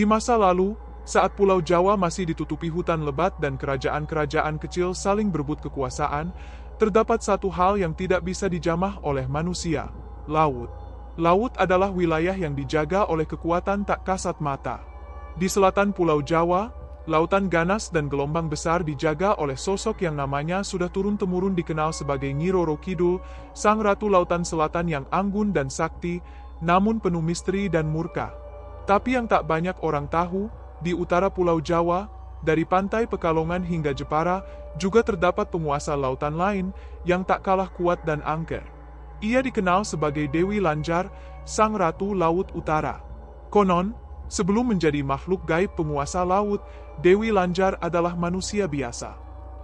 Di masa lalu, saat Pulau Jawa masih ditutupi hutan lebat dan kerajaan-kerajaan kecil saling berebut kekuasaan, terdapat satu hal yang tidak bisa dijamah oleh manusia: laut. Laut adalah wilayah yang dijaga oleh kekuatan tak kasat mata. Di selatan Pulau Jawa, lautan ganas dan gelombang besar dijaga oleh sosok yang namanya sudah turun-temurun dikenal sebagai Nyi Roro Kidul, sang ratu lautan selatan yang anggun dan sakti, namun penuh misteri dan murka. Tapi yang tak banyak orang tahu, di utara Pulau Jawa, dari pantai Pekalongan hingga Jepara, juga terdapat penguasa lautan lain yang tak kalah kuat dan angker. Ia dikenal sebagai Dewi Lanjar, sang ratu laut utara. Konon, sebelum menjadi makhluk gaib penguasa laut, Dewi Lanjar adalah manusia biasa.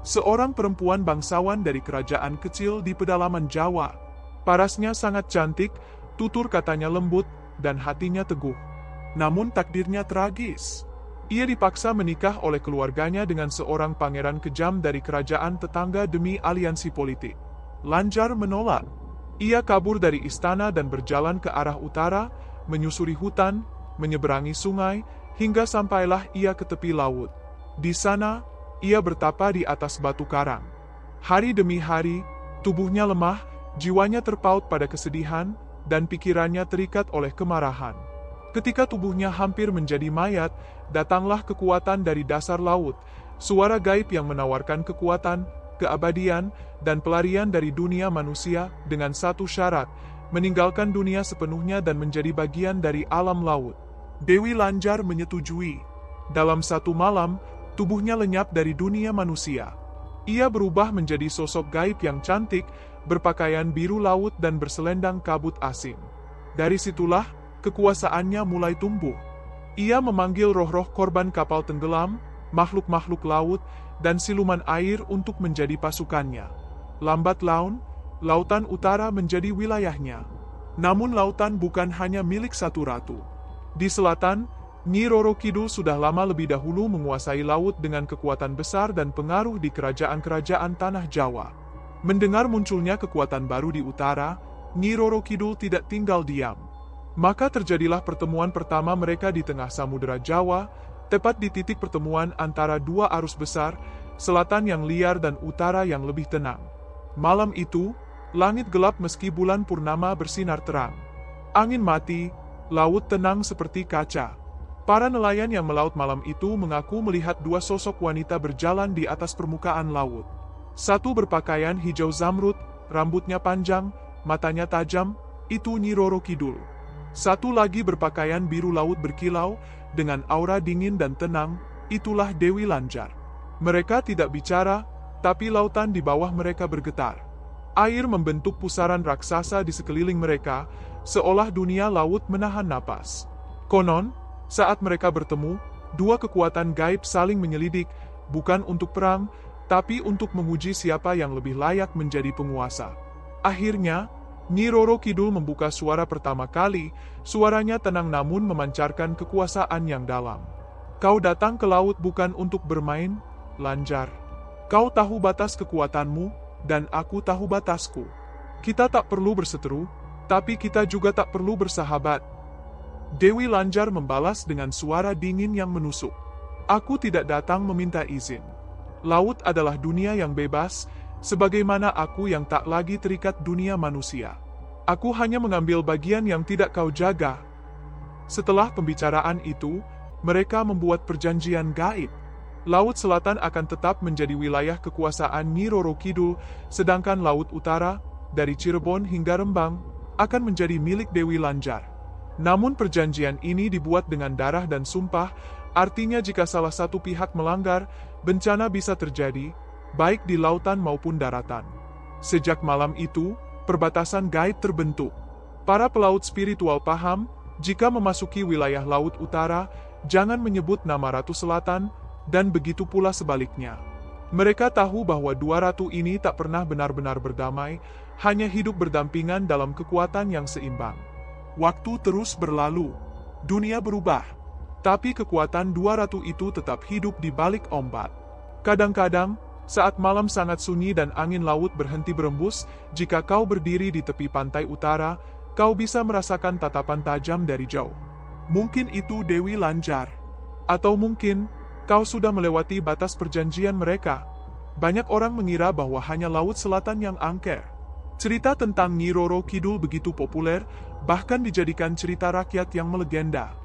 Seorang perempuan bangsawan dari kerajaan kecil di pedalaman Jawa. Parasnya sangat cantik, tutur katanya lembut, dan hatinya teguh. Namun takdirnya tragis. Ia dipaksa menikah oleh keluarganya dengan seorang pangeran kejam dari kerajaan tetangga demi aliansi politik. Lanjar menolak. Ia kabur dari istana dan berjalan ke arah utara, menyusuri hutan, menyeberangi sungai, hingga sampailah ia ke tepi laut. Di sana, ia bertapa di atas batu karang. Hari demi hari, tubuhnya lemah, jiwanya terpaut pada kesedihan, dan pikirannya terikat oleh kemarahan. Ketika tubuhnya hampir menjadi mayat, datanglah kekuatan dari dasar laut, suara gaib yang menawarkan kekuatan, keabadian, dan pelarian dari dunia manusia dengan satu syarat: meninggalkan dunia sepenuhnya dan menjadi bagian dari alam laut. Dewi Lanjar menyetujui. Dalam satu malam, tubuhnya lenyap dari dunia manusia. Ia berubah menjadi sosok gaib yang cantik, berpakaian biru laut dan berselendang kabut asing. Dari situlah, kekuasaannya mulai tumbuh. Ia memanggil roh-roh korban kapal tenggelam, makhluk-makhluk laut, dan siluman air untuk menjadi pasukannya. Lambat laun, lautan utara menjadi wilayahnya. Namun lautan bukan hanya milik satu ratu. Di selatan, Nyi Roro Kidul sudah lama lebih dahulu menguasai laut dengan kekuatan besar dan pengaruh di kerajaan-kerajaan tanah Jawa. Mendengar munculnya kekuatan baru di utara, Nyi Roro Kidul tidak tinggal diam. Maka terjadilah pertemuan pertama mereka di tengah Samudera Jawa, tepat di titik pertemuan antara dua arus besar, selatan yang liar dan utara yang lebih tenang. Malam itu, langit gelap meski bulan purnama bersinar terang. Angin mati, laut tenang seperti kaca. Para nelayan yang melaut malam itu mengaku melihat dua sosok wanita berjalan di atas permukaan laut. Satu berpakaian hijau zamrud, rambutnya panjang, matanya tajam, itu Nyi Roro Kidul. Satu lagi berpakaian biru laut berkilau, dengan aura dingin dan tenang, itulah Dewi Lanjar. Mereka tidak bicara, tapi lautan di bawah mereka bergetar. Air membentuk pusaran raksasa di sekeliling mereka, seolah dunia laut menahan napas. Konon, saat mereka bertemu, dua kekuatan gaib saling menyelidik, bukan untuk perang, tapi untuk menguji siapa yang lebih layak menjadi penguasa. Akhirnya, Nyi Roro Kidul membuka suara pertama kali, suaranya tenang namun memancarkan kekuasaan yang dalam. Kau datang ke laut bukan untuk bermain, Lanjar. Kau tahu batas kekuatanmu, dan aku tahu batasku. Kita tak perlu berseteru, tapi kita juga tak perlu bersahabat. Dewi Lanjar membalas dengan suara dingin yang menusuk. Aku tidak datang meminta izin. Laut adalah dunia yang bebas, sebagaimana aku yang tak lagi terikat dunia manusia. Aku hanya mengambil bagian yang tidak kau jaga. Setelah pembicaraan itu, mereka membuat perjanjian gaib. Laut Selatan akan tetap menjadi wilayah kekuasaan Nyi Roro Kidul, sedangkan Laut Utara, dari Cirebon hingga Rembang, akan menjadi milik Dewi Lanjar. Namun perjanjian ini dibuat dengan darah dan sumpah, artinya jika salah satu pihak melanggar, bencana bisa terjadi, baik di lautan maupun daratan. Sejak malam itu, perbatasan gaib terbentuk. Para pelaut spiritual paham, jika memasuki wilayah Laut Utara, jangan menyebut nama Ratu Selatan, dan begitu pula sebaliknya. Mereka tahu bahwa dua ratu ini tak pernah benar-benar berdamai, hanya hidup berdampingan dalam kekuatan yang seimbang. Waktu terus berlalu, dunia berubah, tapi kekuatan dua ratu itu tetap hidup di balik ombak. Kadang-kadang, saat malam sangat sunyi dan angin laut berhenti berembus, jika kau berdiri di tepi pantai utara, kau bisa merasakan tatapan tajam dari jauh. Mungkin itu Dewi Lanjar. Atau mungkin, kau sudah melewati batas perjanjian mereka. Banyak orang mengira bahwa hanya Laut Selatan yang angker. Cerita tentang Nyi Roro Kidul begitu populer, bahkan dijadikan cerita rakyat yang melegenda.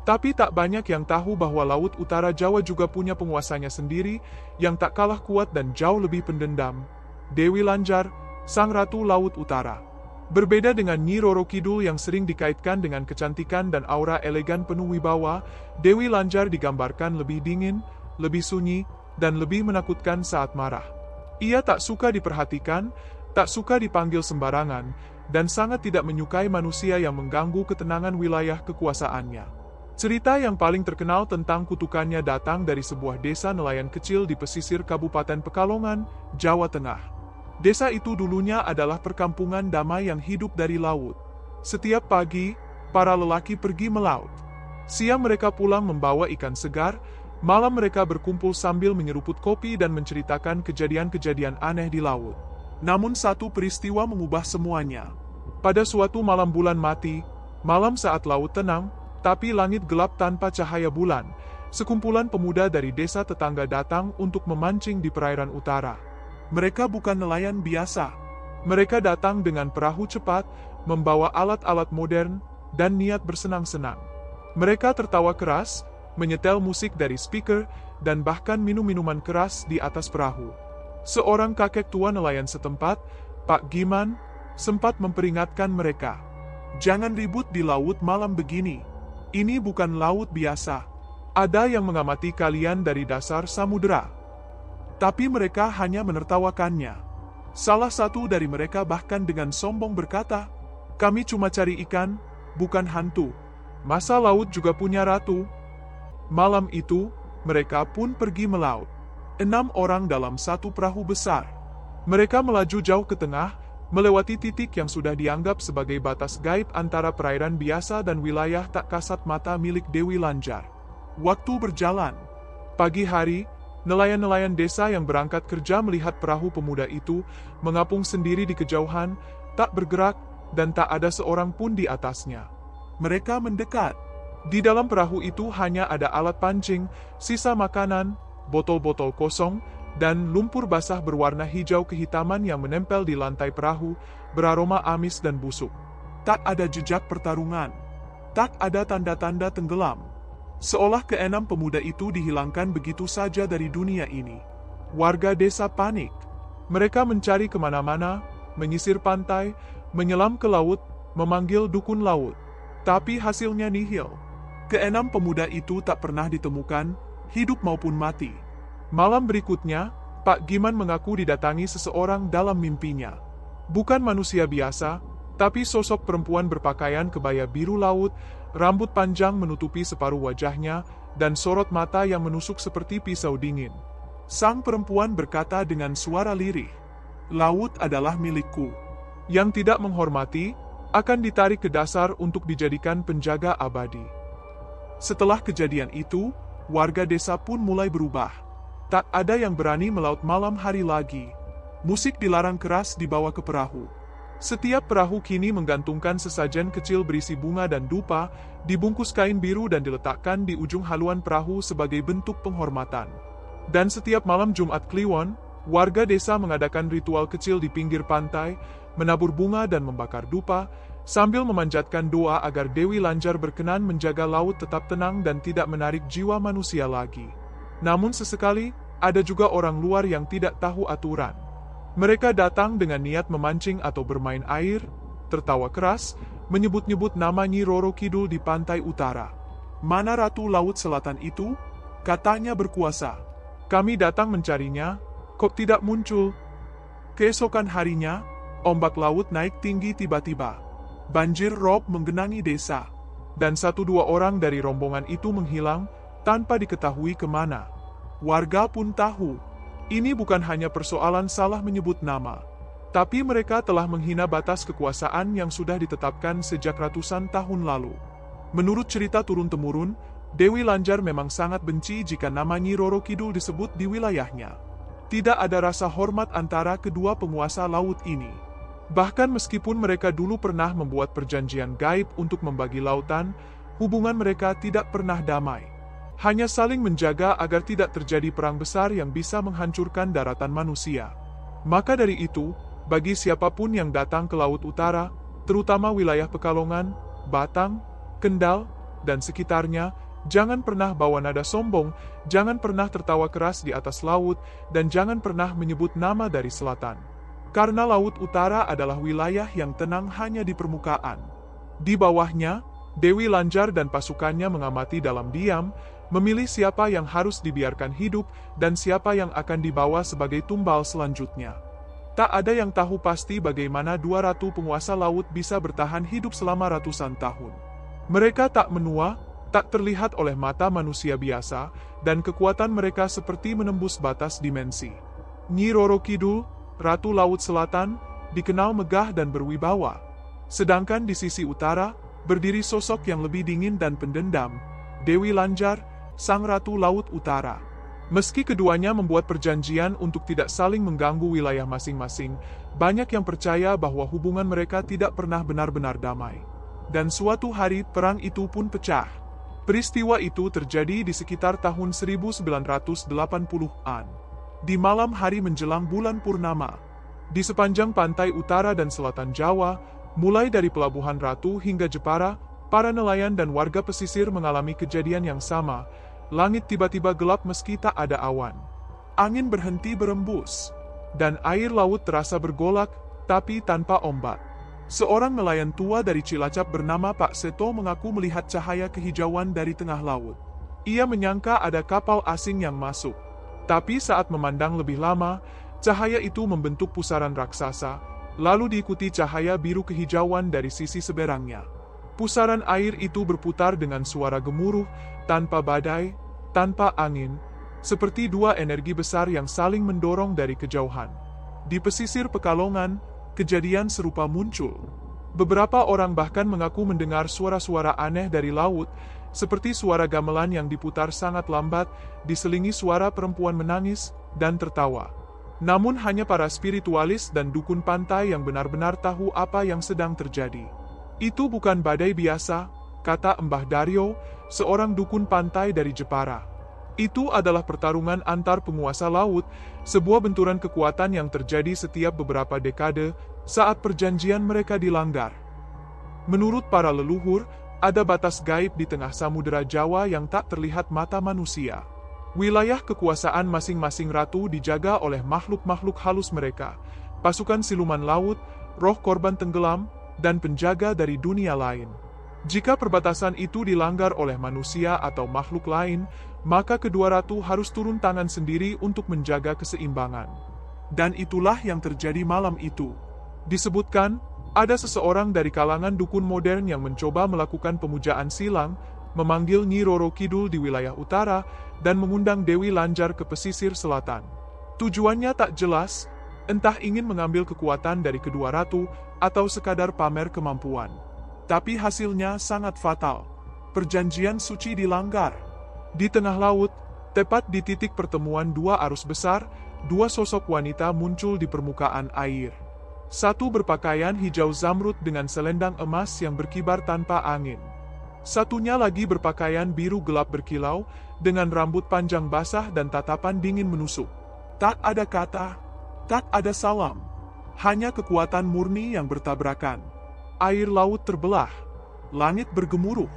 Tapi tak banyak yang tahu bahwa Laut Utara Jawa juga punya penguasanya sendiri, yang tak kalah kuat dan jauh lebih pendendam. Dewi Lanjar, Sang Ratu Laut Utara. Berbeda dengan Nyi Roro Kidul yang sering dikaitkan dengan kecantikan dan aura elegan penuh wibawa, Dewi Lanjar digambarkan lebih dingin, lebih sunyi, dan lebih menakutkan saat marah. Ia tak suka diperhatikan, tak suka dipanggil sembarangan, dan sangat tidak menyukai manusia yang mengganggu ketenangan wilayah kekuasaannya. Cerita yang paling terkenal tentang kutukannya datang dari sebuah desa nelayan kecil di pesisir Kabupaten Pekalongan, Jawa Tengah. Desa itu dulunya adalah perkampungan damai yang hidup dari laut. Setiap pagi, para lelaki pergi melaut. Siang mereka pulang membawa ikan segar, malam mereka berkumpul sambil menyeruput kopi dan menceritakan kejadian-kejadian aneh di laut. Namun satu peristiwa mengubah semuanya. Pada suatu malam bulan mati, malam saat laut tenang, tapi langit gelap tanpa cahaya bulan, sekumpulan pemuda dari desa tetangga datang untuk memancing di perairan utara. Mereka bukan nelayan biasa. Mereka datang dengan perahu cepat, membawa alat-alat modern, dan niat bersenang-senang. Mereka tertawa keras, menyetel musik dari speaker, dan bahkan minum minuman keras di atas perahu. Seorang kakek tua nelayan setempat, Pak Giman, sempat memperingatkan mereka. Jangan ribut di laut malam begini. Ini bukan laut biasa. Ada yang mengamati kalian dari dasar samudera. Tapi mereka hanya menertawakannya. Salah satu dari mereka bahkan dengan sombong berkata, "Kami cuma cari ikan, bukan hantu. Masa laut juga punya ratu?" Malam itu, mereka pun pergi melaut. 6 orang dalam satu perahu besar. Mereka melaju jauh ke tengah, melewati titik yang sudah dianggap sebagai batas gaib antara perairan biasa dan wilayah tak kasat mata milik Dewi Lanjar. Waktu berjalan. Pagi hari, nelayan-nelayan desa yang berangkat kerja melihat perahu pemuda itu mengapung sendiri di kejauhan, tak bergerak, dan tak ada seorang pun di atasnya. Mereka mendekat. Di dalam perahu itu hanya ada alat pancing, sisa makanan, botol-botol kosong, dan lumpur basah berwarna hijau kehitaman yang menempel di lantai perahu, beraroma amis dan busuk. Tak ada jejak pertarungan. Tak ada tanda-tanda tenggelam. Seolah keenam pemuda itu dihilangkan begitu saja dari dunia ini. Warga desa panik. Mereka mencari kemana-mana, menyisir pantai, menyelam ke laut, memanggil dukun laut. Tapi hasilnya nihil. Keenam pemuda itu tak pernah ditemukan, hidup maupun mati. Malam berikutnya, Pak Giman mengaku didatangi seseorang dalam mimpinya. Bukan manusia biasa, tapi sosok perempuan berpakaian kebaya biru laut, rambut panjang menutupi separuh wajahnya, dan sorot mata yang menusuk seperti pisau dingin. Sang perempuan berkata dengan suara lirih, "Laut adalah milikku. Yang tidak menghormati, akan ditarik ke dasar untuk dijadikan penjaga abadi." Setelah kejadian itu, warga desa pun mulai berubah. Tak ada yang berani melaut malam hari lagi. Musik dilarang keras dibawa ke perahu. Setiap perahu kini menggantungkan sesajen kecil berisi bunga dan dupa, dibungkus kain biru dan diletakkan di ujung haluan perahu sebagai bentuk penghormatan. Dan setiap malam Jumat Kliwon, warga desa mengadakan ritual kecil di pinggir pantai, menabur bunga dan membakar dupa, sambil memanjatkan doa agar Dewi Lanjar berkenan menjaga laut tetap tenang dan tidak menarik jiwa manusia lagi. Namun sesekali, ada juga orang luar yang tidak tahu aturan. Mereka datang dengan niat memancing atau bermain air, tertawa keras, menyebut-nyebut nama Nyi Roro Kidul di pantai utara. "Mana Ratu Laut Selatan itu? Katanya berkuasa. Kami datang mencarinya, kok tidak muncul?" Keesokan harinya, ombak laut naik tinggi tiba-tiba. Banjir rob menggenangi desa. Dan 1-2 orang dari rombongan itu menghilang, tanpa diketahui kemana. Warga pun tahu, ini bukan hanya persoalan salah menyebut nama, tapi mereka telah menghina batas kekuasaan yang sudah ditetapkan sejak ratusan tahun lalu. Menurut cerita turun-temurun, Dewi Lanjar memang sangat benci jika nama Nyi Roro Kidul disebut di wilayahnya. Tidak ada rasa hormat antara kedua penguasa laut ini. Bahkan meskipun mereka dulu pernah membuat perjanjian gaib untuk membagi lautan, hubungan mereka tidak pernah damai. Hanya saling menjaga agar tidak terjadi perang besar yang bisa menghancurkan daratan manusia. Maka dari itu, bagi siapapun yang datang ke Laut Utara, terutama wilayah Pekalongan, Batang, Kendal, dan sekitarnya, jangan pernah bawa nada sombong, jangan pernah tertawa keras di atas laut, dan jangan pernah menyebut nama dari selatan. Karena Laut Utara adalah wilayah yang tenang hanya di permukaan. Di bawahnya, Dewi Lanjar dan pasukannya mengamati dalam diam, memilih siapa yang harus dibiarkan hidup dan siapa yang akan dibawa sebagai tumbal selanjutnya. Tak ada yang tahu pasti bagaimana dua ratu penguasa laut bisa bertahan hidup selama ratusan tahun. Mereka tak menua, tak terlihat oleh mata manusia biasa, dan kekuatan mereka seperti menembus batas dimensi. Nyi Roro Kidul, Ratu Laut Selatan, dikenal megah dan berwibawa. Sedangkan di sisi utara, berdiri sosok yang lebih dingin dan pendendam, Dewi Lanjar, Sang Ratu Laut Utara. Meski keduanya membuat perjanjian untuk tidak saling mengganggu wilayah masing-masing, banyak yang percaya bahwa hubungan mereka tidak pernah benar-benar damai. Dan suatu hari perang itu pun pecah. Peristiwa itu terjadi di sekitar tahun 1980-an. Di malam hari menjelang bulan purnama. Di sepanjang pantai utara dan selatan Jawa, mulai dari Pelabuhan Ratu hingga Jepara, para nelayan dan warga pesisir mengalami kejadian yang sama. Langit tiba-tiba gelap meski tak ada awan. Angin berhenti berembus. Dan air laut terasa bergolak, tapi tanpa ombak. Seorang nelayan tua dari Cilacap bernama Pak Seto mengaku melihat cahaya kehijauan dari tengah laut. Ia menyangka ada kapal asing yang masuk. Tapi saat memandang lebih lama, cahaya itu membentuk pusaran raksasa, lalu diikuti cahaya biru kehijauan dari sisi seberangnya. Pusaran air itu berputar dengan suara gemuruh, tanpa badai, tanpa angin, seperti dua energi besar yang saling mendorong dari kejauhan. Di pesisir Pekalongan, kejadian serupa muncul. Beberapa orang bahkan mengaku mendengar suara-suara aneh dari laut, seperti suara gamelan yang diputar sangat lambat, diselingi suara perempuan menangis dan tertawa. Namun hanya para spiritualis dan dukun pantai yang benar-benar tahu apa yang sedang terjadi. Itu bukan badai biasa, kata Mbah Daryo, seorang dukun pantai dari Jepara. Itu adalah pertarungan antar penguasa laut, sebuah benturan kekuatan yang terjadi setiap beberapa dekade saat perjanjian mereka dilanggar. Menurut para leluhur, ada batas gaib di tengah samudera Jawa yang tak terlihat mata manusia. Wilayah kekuasaan masing-masing ratu dijaga oleh makhluk-makhluk halus mereka, pasukan siluman laut, roh korban tenggelam, dan penjaga dari dunia lain. Jika perbatasan itu dilanggar oleh manusia atau makhluk lain, maka kedua ratu harus turun tangan sendiri untuk menjaga keseimbangan. Dan itulah yang terjadi malam itu. Disebutkan, ada seseorang dari kalangan dukun modern yang mencoba melakukan pemujaan silang, memanggil Nyi Roro Kidul di wilayah utara, dan mengundang Dewi Lanjar ke pesisir selatan. Tujuannya tak jelas, entah ingin mengambil kekuatan dari kedua ratu, atau sekadar pamer kemampuan. Tapi hasilnya sangat fatal. Perjanjian suci dilanggar. Di tengah laut, tepat di titik pertemuan dua arus besar, dua sosok wanita muncul di permukaan air. Satu berpakaian hijau zamrud dengan selendang emas yang berkibar tanpa angin. Satunya lagi berpakaian biru gelap berkilau, dengan rambut panjang basah dan tatapan dingin menusuk. Tak ada kata, tak ada salam. Hanya kekuatan murni yang bertabrakan. Air laut terbelah. Langit bergemuruh.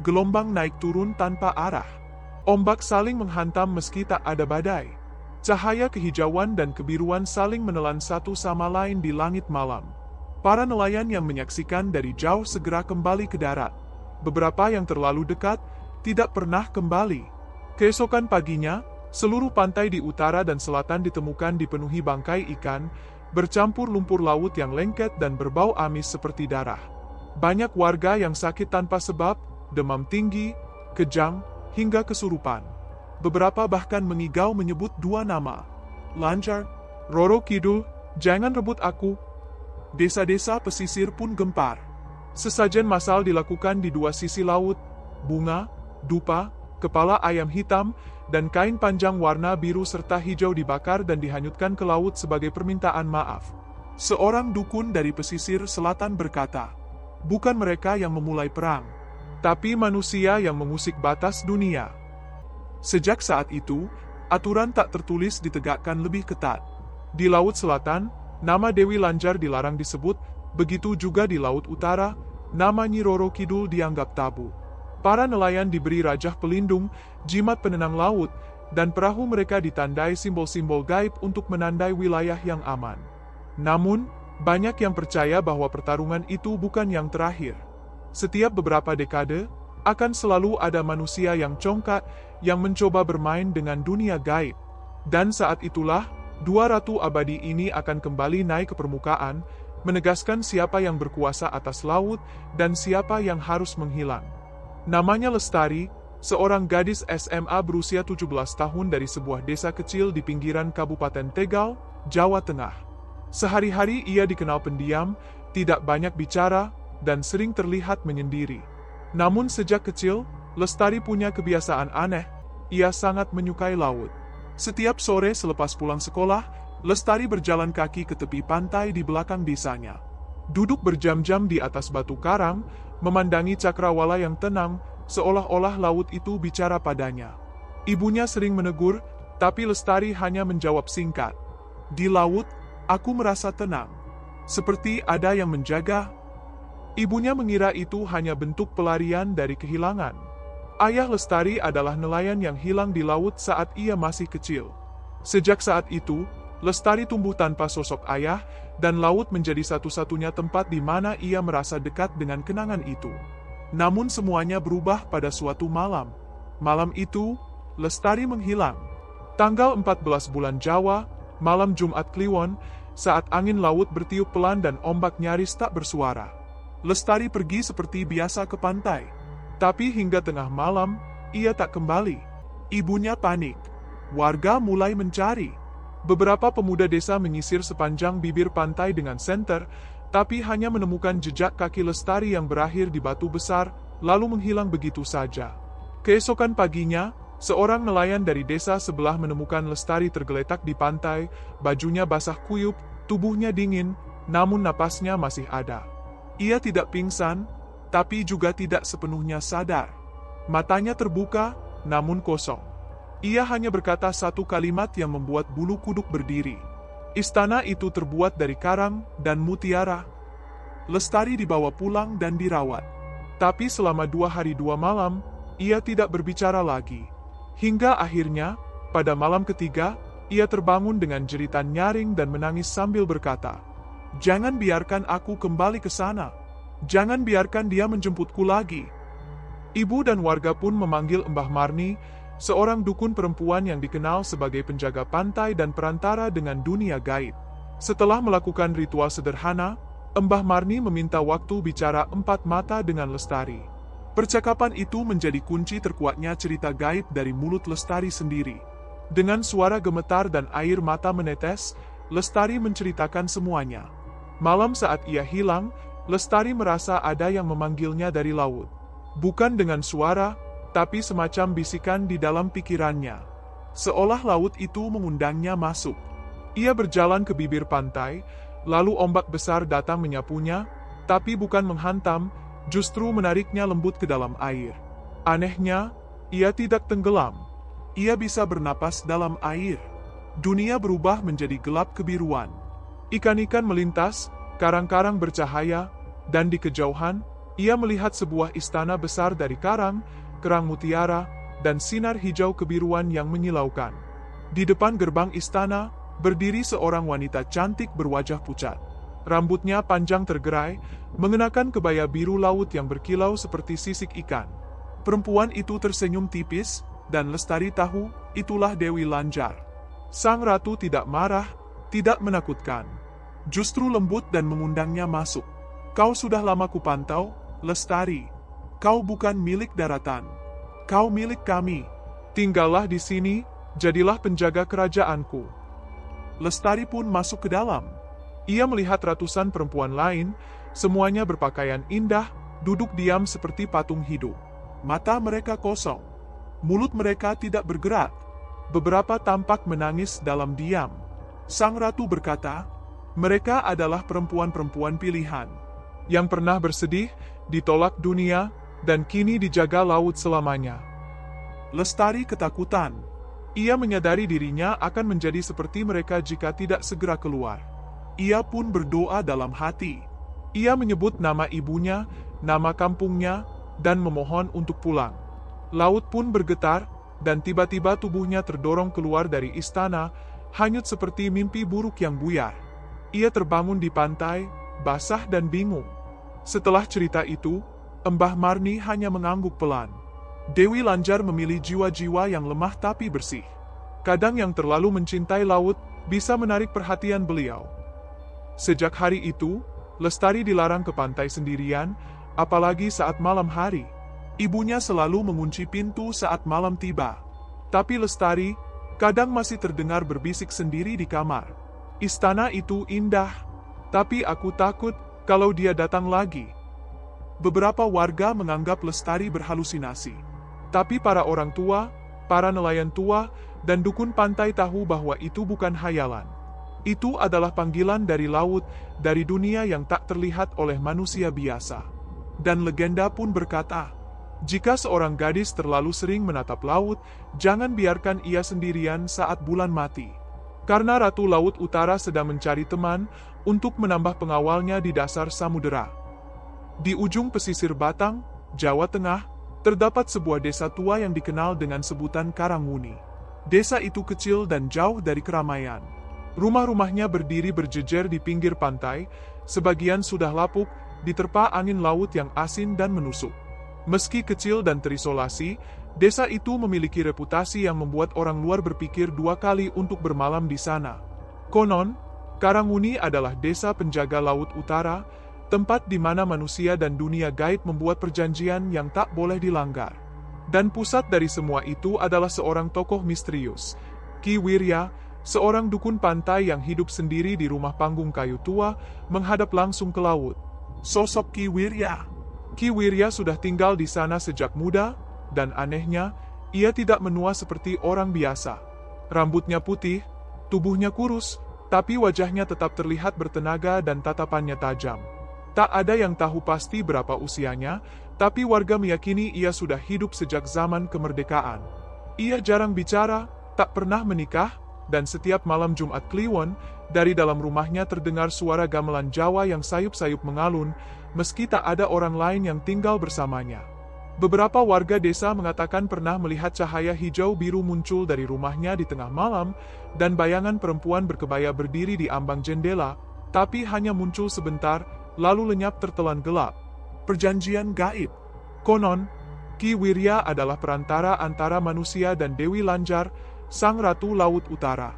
Gelombang naik turun tanpa arah. Ombak saling menghantam meski tak ada badai. Cahaya kehijauan dan kebiruan saling menelan satu sama lain di langit malam. Para nelayan yang menyaksikan dari jauh segera kembali ke darat. Beberapa yang terlalu dekat, tidak pernah kembali. Keesokan paginya, seluruh pantai di utara dan selatan ditemukan dipenuhi bangkai ikan, bercampur lumpur laut yang lengket dan berbau amis seperti darah. Banyak warga yang sakit tanpa sebab, demam tinggi, kejang, hingga kesurupan. Beberapa bahkan mengigau menyebut dua nama. Lanjar, Roro Kidul, jangan rebut aku. Desa-desa pesisir pun gempar. Sesajen massal dilakukan di dua sisi laut, bunga, dupa, kepala ayam hitam, dan kain panjang warna biru serta hijau dibakar dan dihanyutkan ke laut sebagai permintaan maaf. Seorang dukun dari pesisir selatan berkata, bukan mereka yang memulai perang, tapi manusia yang mengusik batas dunia. Sejak saat itu, aturan tak tertulis ditegakkan lebih ketat. Di Laut Selatan, nama Dewi Lanjar dilarang disebut, begitu juga di Laut Utara, nama Nyi Roro Kidul dianggap tabu. Para nelayan diberi rajah pelindung, jimat penenang laut, dan perahu mereka ditandai simbol-simbol gaib untuk menandai wilayah yang aman. Namun, banyak yang percaya bahwa pertarungan itu bukan yang terakhir. Setiap beberapa dekade, akan selalu ada manusia yang congkak, yang mencoba bermain dengan dunia gaib. Dan saat itulah, dua ratu abadi ini akan kembali naik ke permukaan, menegaskan siapa yang berkuasa atas laut, dan siapa yang harus menghilang. Namanya Lestari, seorang gadis SMA berusia 17 tahun dari sebuah desa kecil di pinggiran Kabupaten Tegal, Jawa Tengah. Sehari-hari ia dikenal pendiam, tidak banyak bicara, dan sering terlihat menyendiri. Namun sejak kecil, Lestari punya kebiasaan aneh, ia sangat menyukai laut. Setiap sore selepas pulang sekolah, Lestari berjalan kaki ke tepi pantai di belakang desanya. Duduk berjam-jam di atas batu karang, memandangi cakrawala yang tenang, seolah-olah laut itu bicara padanya. Ibunya sering menegur, tapi Lestari hanya menjawab singkat. Di laut, aku merasa tenang. Seperti ada yang menjaga. Ibunya mengira itu hanya bentuk pelarian dari kehilangan. Ayah Lestari adalah nelayan yang hilang di laut saat ia masih kecil. Sejak saat itu, Lestari tumbuh tanpa sosok ayah, dan laut menjadi satu-satunya tempat di mana ia merasa dekat dengan kenangan itu. Namun semuanya berubah pada suatu malam. Malam itu, Lestari menghilang. Tanggal 14 bulan Jawa, malam Jumat Kliwon, saat angin laut bertiup pelan dan ombak nyaris tak bersuara. Lestari pergi seperti biasa ke pantai. Tapi hingga tengah malam, ia tak kembali. Ibunya panik. Warga mulai mencari. Beberapa pemuda desa menyisir sepanjang bibir pantai dengan senter, tapi hanya menemukan jejak kaki Lestari yang berakhir di batu besar, lalu menghilang begitu saja. Keesokan paginya, seorang nelayan dari desa sebelah menemukan Lestari tergeletak di pantai, bajunya basah kuyup, tubuhnya dingin, namun napasnya masih ada. Ia tidak pingsan, tapi juga tidak sepenuhnya sadar. Matanya terbuka, namun kosong. Ia hanya berkata satu kalimat yang membuat bulu kuduk berdiri. Istana itu terbuat dari karang dan mutiara. Lestari dibawa pulang dan dirawat. Tapi selama 2 hari 2 malam, ia tidak berbicara lagi. Hingga akhirnya, pada malam ketiga, ia terbangun dengan jeritan nyaring dan menangis sambil berkata, "Jangan biarkan aku kembali ke sana. Jangan biarkan dia menjemputku lagi." Ibu dan warga pun memanggil Mbah Marni, seorang dukun perempuan yang dikenal sebagai penjaga pantai dan perantara dengan dunia gaib. Setelah melakukan ritual sederhana, Mbah Marni meminta waktu bicara 4 mata dengan Lestari. Percakapan itu menjadi kunci terkuatnya cerita gaib dari mulut Lestari sendiri. Dengan suara gemetar dan air mata menetes, Lestari menceritakan semuanya. Malam saat ia hilang, Lestari merasa ada yang memanggilnya dari laut. Bukan dengan suara, tapi semacam bisikan di dalam pikirannya. Seolah laut itu mengundangnya masuk. Ia berjalan ke bibir pantai, lalu ombak besar datang menyapunya, tapi bukan menghantam, justru menariknya lembut ke dalam air. Anehnya, ia tidak tenggelam. Ia bisa bernapas dalam air. Dunia berubah menjadi gelap kebiruan. Ikan-ikan melintas, karang-karang bercahaya, dan di kejauhan, ia melihat sebuah istana besar dari karang, kerang mutiara, dan sinar hijau kebiruan yang menyilaukan. Di depan gerbang istana, berdiri seorang wanita cantik berwajah pucat. Rambutnya panjang tergerai, mengenakan kebaya biru laut yang berkilau seperti sisik ikan. Perempuan itu tersenyum tipis, dan Lestari tahu, itulah Dewi Lanjar. Sang ratu tidak marah, tidak menakutkan. Justru lembut dan mengundangnya masuk. "Kau sudah lama kupantau, Lestari. Kau bukan milik daratan. Kau milik kami. Tinggallah di sini, jadilah penjaga kerajaanku." Lestari pun masuk ke dalam. Ia melihat ratusan perempuan lain, semuanya berpakaian indah, duduk diam seperti patung hidup. Mata mereka kosong. Mulut mereka tidak bergerak. Beberapa tampak menangis dalam diam. Sang ratu berkata, "Mereka adalah perempuan-perempuan pilihan, yang pernah bersedih, ditolak dunia, dan kini dijaga laut selamanya. Lestari ketakutan. Ia menyadari dirinya akan menjadi seperti mereka jika tidak segera keluar. Ia pun berdoa dalam hati. Ia menyebut nama ibunya, nama kampungnya, dan memohon untuk pulang. Laut pun bergetar, dan tiba-tiba tubuhnya terdorong keluar dari istana, hanyut seperti mimpi buruk yang buyar. Ia terbangun di pantai, basah dan bingung. Setelah cerita itu, Embah Marni hanya mengangguk pelan. Dewi Lanjar memilih jiwa-jiwa yang lemah tapi bersih. Kadang yang terlalu mencintai laut bisa menarik perhatian beliau. Sejak hari itu, Lestari dilarang ke pantai sendirian, apalagi saat malam hari. Ibunya selalu mengunci pintu saat malam tiba. Tapi Lestari kadang masih terdengar berbisik sendiri di kamar. Istana itu indah, tapi aku takut kalau dia datang lagi. Beberapa warga menganggap Lestari berhalusinasi. Tapi para orang tua, para nelayan tua, dan dukun pantai tahu bahwa itu bukan hayalan. Itu adalah panggilan dari laut, dari dunia yang tak terlihat oleh manusia biasa. Dan legenda pun berkata, jika seorang gadis terlalu sering menatap laut, jangan biarkan ia sendirian saat bulan mati. Karena Ratu Laut Utara sedang mencari teman untuk menambah pengawalnya di dasar samudera. Di ujung pesisir Batang, Jawa Tengah, terdapat sebuah desa tua yang dikenal dengan sebutan Karangwuni. Desa itu kecil dan jauh dari keramaian. Rumah-rumahnya berdiri berjejer di pinggir pantai, sebagian sudah lapuk, diterpa angin laut yang asin dan menusuk. Meski kecil dan terisolasi, desa itu memiliki reputasi yang membuat orang luar berpikir dua kali untuk bermalam di sana. Konon, Karangwuni adalah desa penjaga Laut Utara, tempat di mana manusia dan dunia gaib membuat perjanjian yang tak boleh dilanggar. Dan pusat dari semua itu adalah seorang tokoh misterius, Ki Wirya, seorang dukun pantai yang hidup sendiri di rumah panggung kayu tua, menghadap langsung ke laut. Sosok Ki Wirya. Ki Wirya sudah tinggal di sana sejak muda, dan anehnya, ia tidak menua seperti orang biasa. Rambutnya putih, tubuhnya kurus, tapi wajahnya tetap terlihat bertenaga dan tatapannya tajam. Tak ada yang tahu pasti berapa usianya, tapi warga meyakini ia sudah hidup sejak zaman kemerdekaan. Ia jarang bicara, tak pernah menikah, dan setiap malam Jumat Kliwon, dari dalam rumahnya terdengar suara gamelan Jawa yang sayup-sayup mengalun, meski tak ada orang lain yang tinggal bersamanya. Beberapa warga desa mengatakan pernah melihat cahaya hijau biru muncul dari rumahnya di tengah malam, dan bayangan perempuan berkebaya berdiri di ambang jendela, tapi hanya muncul sebentar, lalu lenyap tertelan gelap. Perjanjian gaib. Konon, Ki Wirya adalah perantara antara manusia dan Dewi Lanjar, Sang Ratu Laut Utara.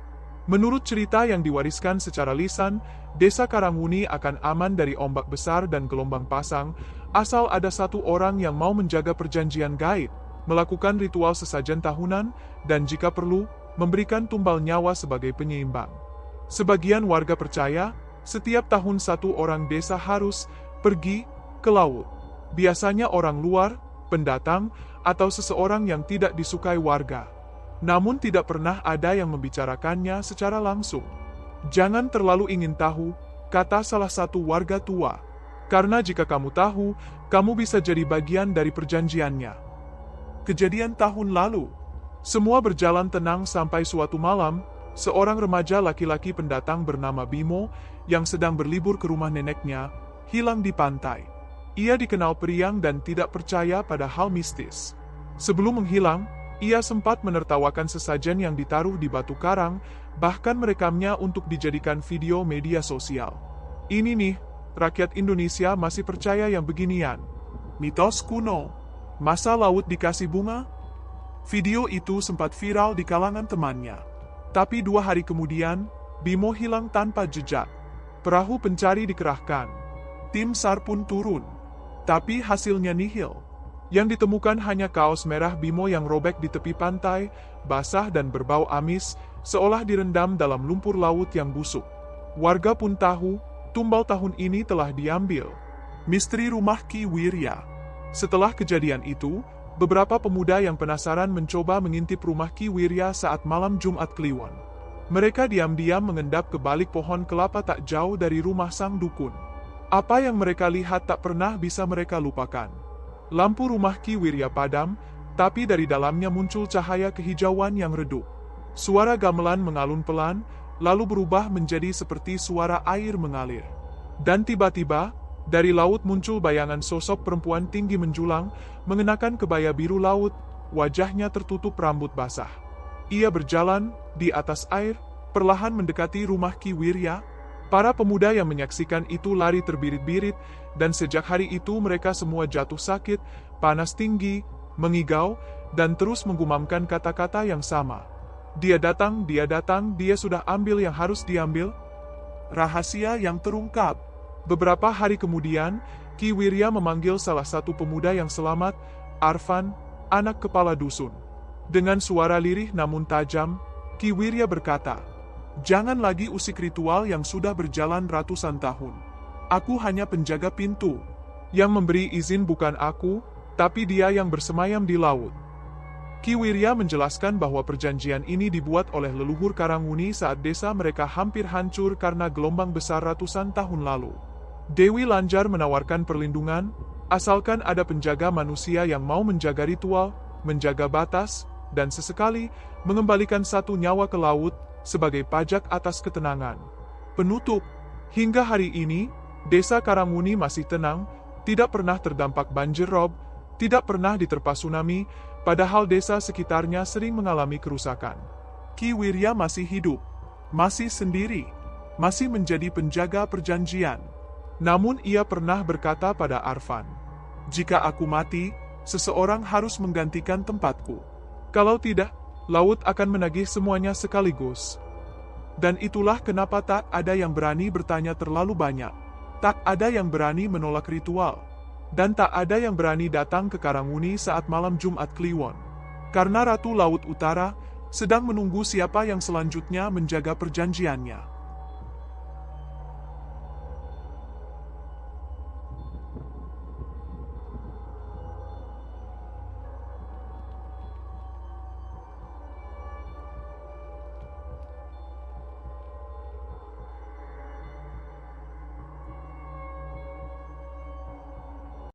Menurut cerita yang diwariskan secara lisan, desa Karangwuni akan aman dari ombak besar dan gelombang pasang, asal ada satu orang yang mau menjaga perjanjian gaib, melakukan ritual sesajen tahunan, dan jika perlu, memberikan tumbal nyawa sebagai penyeimbang. Sebagian warga percaya, setiap tahun satu orang desa harus pergi ke laut. Biasanya orang luar, pendatang, atau seseorang yang tidak disukai warga. Namun tidak pernah ada yang membicarakannya secara langsung. Jangan terlalu ingin tahu, kata salah satu warga tua. Karena jika kamu tahu, kamu bisa jadi bagian dari perjanjiannya. Kejadian tahun lalu. Semua berjalan tenang sampai suatu malam, seorang remaja laki-laki pendatang bernama Bimo, yang sedang berlibur ke rumah neneknya, hilang di pantai. Ia dikenal periang dan tidak percaya pada hal mistis. Sebelum menghilang, ia sempat menertawakan sesajen yang ditaruh di batu karang, bahkan merekamnya untuk dijadikan video media sosial. Ini nih, rakyat Indonesia masih percaya yang beginian. Mitos kuno. Masa laut dikasih bunga? Video itu sempat viral di kalangan temannya. Tapi 2 hari kemudian, Bimo hilang tanpa jejak. Perahu pencari dikerahkan. Tim SAR pun turun. Tapi hasilnya nihil. Yang ditemukan hanya kaos merah Bimo yang robek di tepi pantai, basah dan berbau amis, seolah direndam dalam lumpur laut yang busuk. Warga pun tahu, tumbal tahun ini telah diambil. Misteri rumah Ki Wirya. Setelah kejadian itu, beberapa pemuda yang penasaran mencoba mengintip rumah Ki Wirya saat malam Jumat Kliwon. Mereka diam-diam mengendap ke balik pohon kelapa tak jauh dari rumah sang dukun. Apa yang mereka lihat tak pernah bisa mereka lupakan. Lampu rumah Ki Wirya padam, tapi dari dalamnya muncul cahaya kehijauan yang redup. Suara gamelan mengalun pelan, lalu berubah menjadi seperti suara air mengalir. Dan tiba-tiba, dari laut muncul bayangan sosok perempuan tinggi menjulang, mengenakan kebaya biru laut, wajahnya tertutup rambut basah. Ia berjalan di atas air, perlahan mendekati rumah Ki Wirya. Para pemuda yang menyaksikan itu lari terbirit-birit, dan sejak hari itu mereka semua jatuh sakit, panas tinggi, mengigau, dan terus menggumamkan kata-kata yang sama. Dia datang, dia sudah ambil yang harus diambil. Rahasia yang terungkap. Beberapa hari kemudian, Ki Wirya memanggil salah satu pemuda yang selamat, Arfan, anak kepala dusun. Dengan suara lirih namun tajam, Ki Wirya berkata, "Jangan lagi usik ritual yang sudah berjalan ratusan tahun. Aku hanya penjaga pintu. Yang memberi izin bukan aku, tapi dia yang bersemayam di laut." Ki Wirya menjelaskan bahwa perjanjian ini dibuat oleh leluhur Karanguni saat desa mereka hampir hancur karena gelombang besar ratusan tahun lalu. Dewi Lanjar menawarkan perlindungan, asalkan ada penjaga manusia yang mau menjaga ritual, menjaga batas, dan sesekali mengembalikan satu nyawa ke laut sebagai pajak atas ketenangan. Penutup, hingga hari ini, desa Karanguni masih tenang, tidak pernah terdampak banjir rob, tidak pernah diterpa tsunami, padahal desa sekitarnya sering mengalami kerusakan. Ki Wirya masih hidup, masih sendiri, masih menjadi penjaga perjanjian. Namun ia pernah berkata pada Arfan, "Jika aku mati, seseorang harus menggantikan tempatku. Kalau tidak, laut akan menagih semuanya sekaligus." Dan itulah kenapa tak ada yang berani bertanya terlalu banyak. Tak ada yang berani menolak ritual. Dan tak ada yang berani datang ke Karanguni saat malam Jumat Kliwon. Karena Ratu Laut Utara sedang menunggu siapa yang selanjutnya menjaga perjanjiannya.